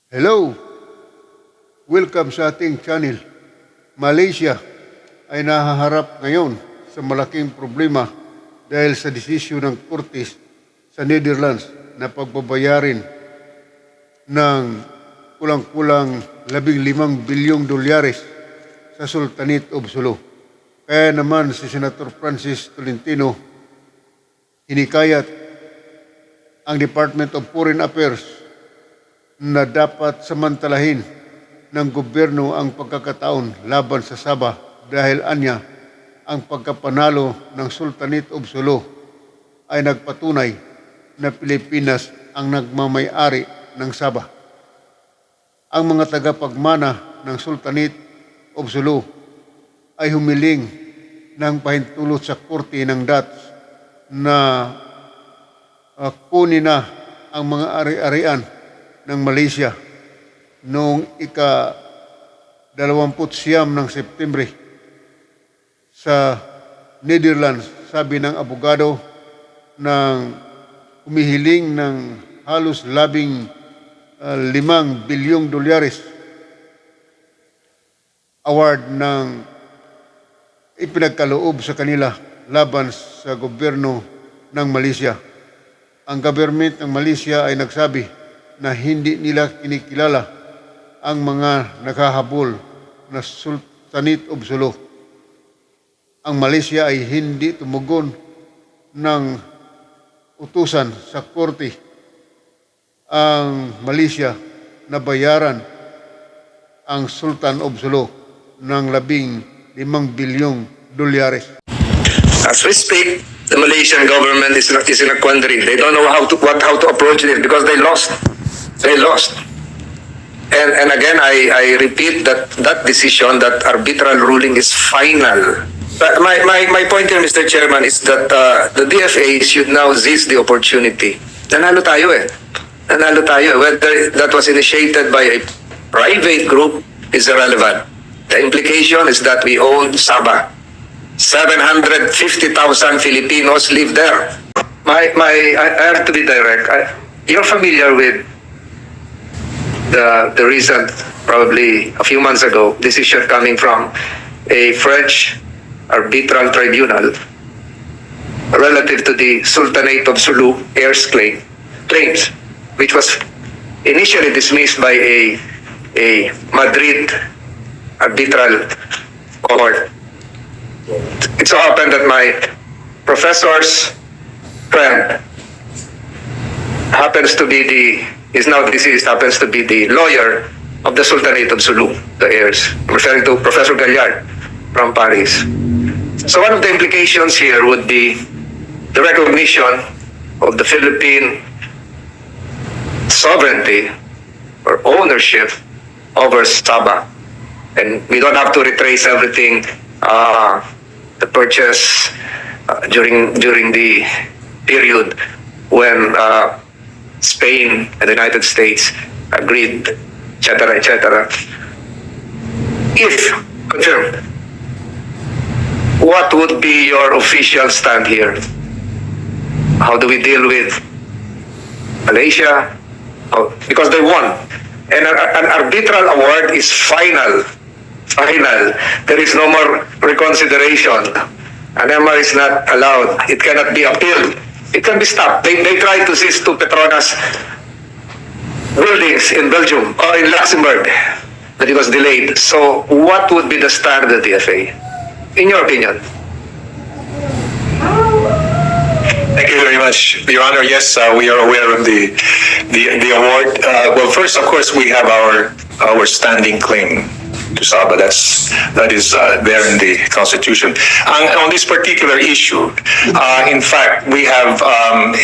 Hello! Welcome sa ating channel. Malaysia ay nahaharap ngayon sa malaking problema dahil sa desisyon ng korte sa Netherlands na pagbabayarin ng kulang-kulang 15 bilyong dolyares sa Sultanate of Sulu. Kaya naman si Senator Francis Tolintino hinikayat ang Department of Foreign Affairs na dapat samantalahin ng gobyerno ang pagkakataon laban sa Sabah dahil anya ang pagkapanalo ng Sultanate of Sulu ay nagpatunay na Pilipinas ang nagmamay-ari ng Sabah. Ang mga tagapagmana ng Sultanate of Sulu ay humiling ng pahintulot sa korte ng Dutch na kunin na ang mga ari-arian ng Malaysia noong ika-29 ng Setyembre sa Netherlands. Sabi ng abogado ng humihiling ng halos 15 bilyong dolyares award ng ipinagkaloob sa kanila laban sa gobyerno ng Malaysia. Ang government ng Malaysia ay nagsabi na hindi nila kinikilala ang mga nakahabol na Sultanate of Sulu. Ang Malaysia ay hindi tumugon ng utusan sa korte ang Malaysia na bayaran ang Sultan of Sulu ng 15 bilyong dolyares. As we speak, the Malaysian government is in a quandary. They don't know how to approach this because they lost. They lost. And again, I repeat that decision, that arbitral ruling is final. But my point here, Mr. Chairman, is that the DFA should now seize the opportunity. Nanalo tayo eh. Nanalo tayo. Whether that was initiated by a private group is irrelevant. The implication is that we own Sabah. 750,000 Filipinos live there. I have to be direct. You're familiar with the recent, probably a few months ago, decision coming from a French arbitral tribunal relative to the Sultanate of Sulu heirs claims, which was initially dismissed by a Madrid arbitral court. It so happened that my professor's friend happens to be now deceased, happens to be the lawyer of the Sultanate of Sulu, the heirs. I'm referring to Professor Galliard from Paris. So one of the implications here would be the recognition of the Philippine sovereignty or ownership over Sabah. And we don't have to retrace everything, the purchase during the period when Spain and the United States agreed, etc., etc. If confirmed, what would be your official stand here? How do we deal with Malaysia? Because they won. And an arbitral award is final. Final. There is no more reconsideration. An MR is not allowed. It cannot be appealed. It can be stopped. They tried to seize two Petronas buildings in Belgium or in Luxembourg, but it was delayed. So what would be the stand of the DFA, in your opinion? Thank you very much, Your Honor. Yes, we are aware of the award. Well, first, of course, we have our standing claim to Sabah. That is there in the Constitution. On this particular issue, in fact, we have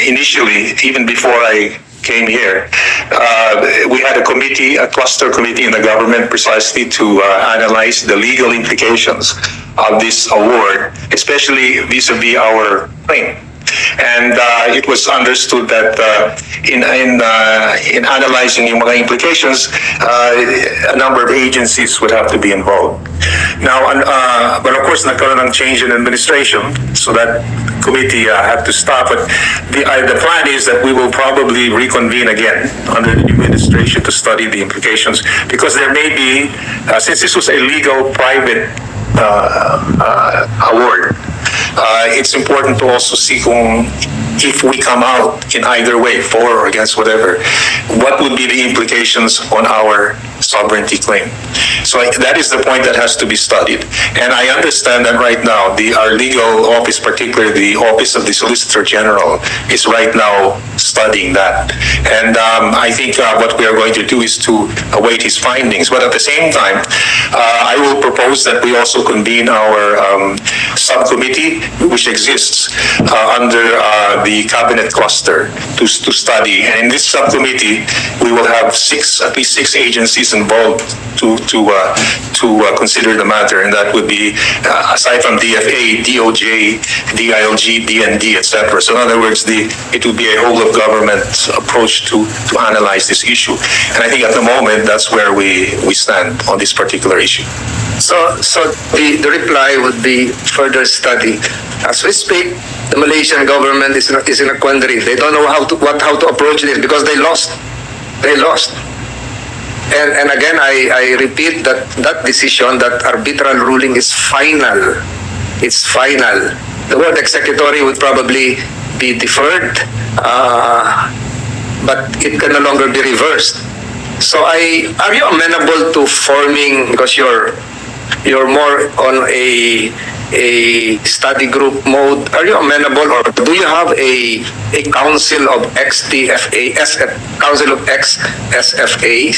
initially, even before I came here, we had a cluster committee in the government precisely to analyze the legal implications of this award, especially vis-a-vis our claim. And it was understood that in analyzing yung mga implications, a number of agencies would have to be involved. Now, but of course, nagkaroon ng change in administration, so that committee had to stop. But the plan is that we will probably reconvene again under the new administration to study the implications, because there may be, since this was a legal private award, it's important to also see if we come out in either way, for or against whatever, what would be the implications on our sovereignty claim. So that is the point that has to be studied. And I understand that right now, our legal office, particularly the Office of the Solicitor General, is right now studying that. And I think what we are going to do is to await his findings. But at the same time, I will propose that we also convene our subcommittee, which exists under the cabinet cluster to study. And in this subcommittee, we will have at least six agencies involved to consider the matter, and that would be aside from DFA, DOJ, DILG, DND, etc. So in other words, it would be a whole of government approach to analyze this issue. And I think at the moment that's where we stand on this particular issue. So the reply would be further study. As we speak, the Malaysian government is in a quandary. They don't know how to approach this because they lost. They lost. And again, I repeat that decision, that arbitral ruling is final. It's final. The word executory would probably be deferred, but it can no longer be reversed. So are you amenable to forming, because you're more on a study group mode, are you amenable, or do you have a council of ex-DFA, council of ex-SFA?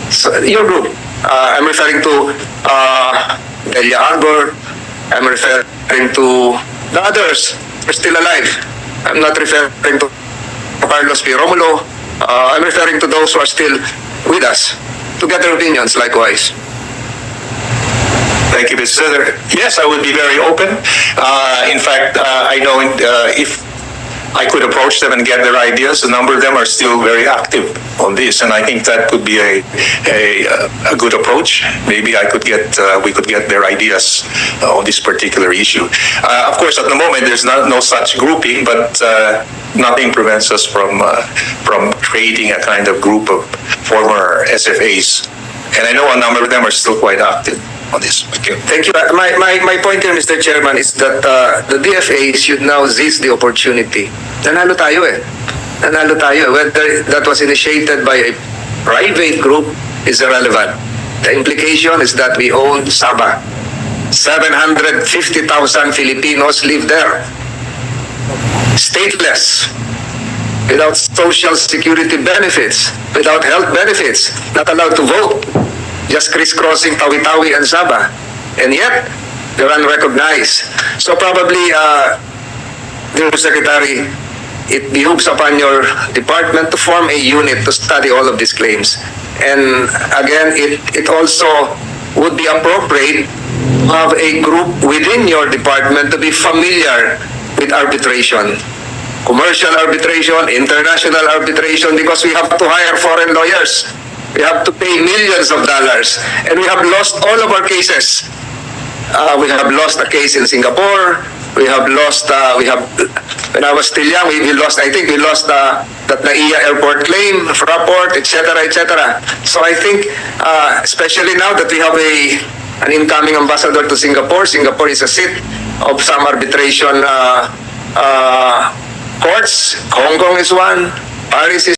So your group, I'm referring to Delia Arbor, I'm referring to the others who are still alive. I'm not referring to Carlos P. Romulo. I'm referring to those who are still with us, to get their opinions likewise. Thank you, Mr. Senator. Yes, I would be very open. In fact, I know if I could approach them and get their ideas, a number of them are still very active on this, and I think that could be a good approach. Maybe we could get their ideas on this particular issue. Of course, at the moment, there's no such grouping, but nothing prevents us from creating a kind of group of former SFAs, and I know a number of them are still quite active on this. Thank you. My point here, Mr. Chairman, is that the DFA should now seize the opportunity. Nanalo tayo eh. Nanalo tayo. Whether that was initiated by a private group is irrelevant. The implication is that we own Sabah. 750,000 Filipinos live there. Stateless. Without social security benefits. Without health benefits. Not allowed to vote. Just crisscrossing Tawi-Tawi and Sabah. And yet, they're unrecognized. So probably, dear Secretary, it behooves upon your department to form a unit to study all of these claims. And again, it also would be appropriate to have a group within your department to be familiar with arbitration. Commercial arbitration, international arbitration, because we have to hire foreign lawyers. We have to pay millions of dollars. And we have lost all of our cases. We have lost a case in Singapore. We have lost, when I was still young, we lost that NAIA airport claim, Fraport, etc., etc. So I think, especially now that we have an incoming ambassador to Singapore, Singapore is a seat of some arbitration courts. Hong Kong is one, Paris is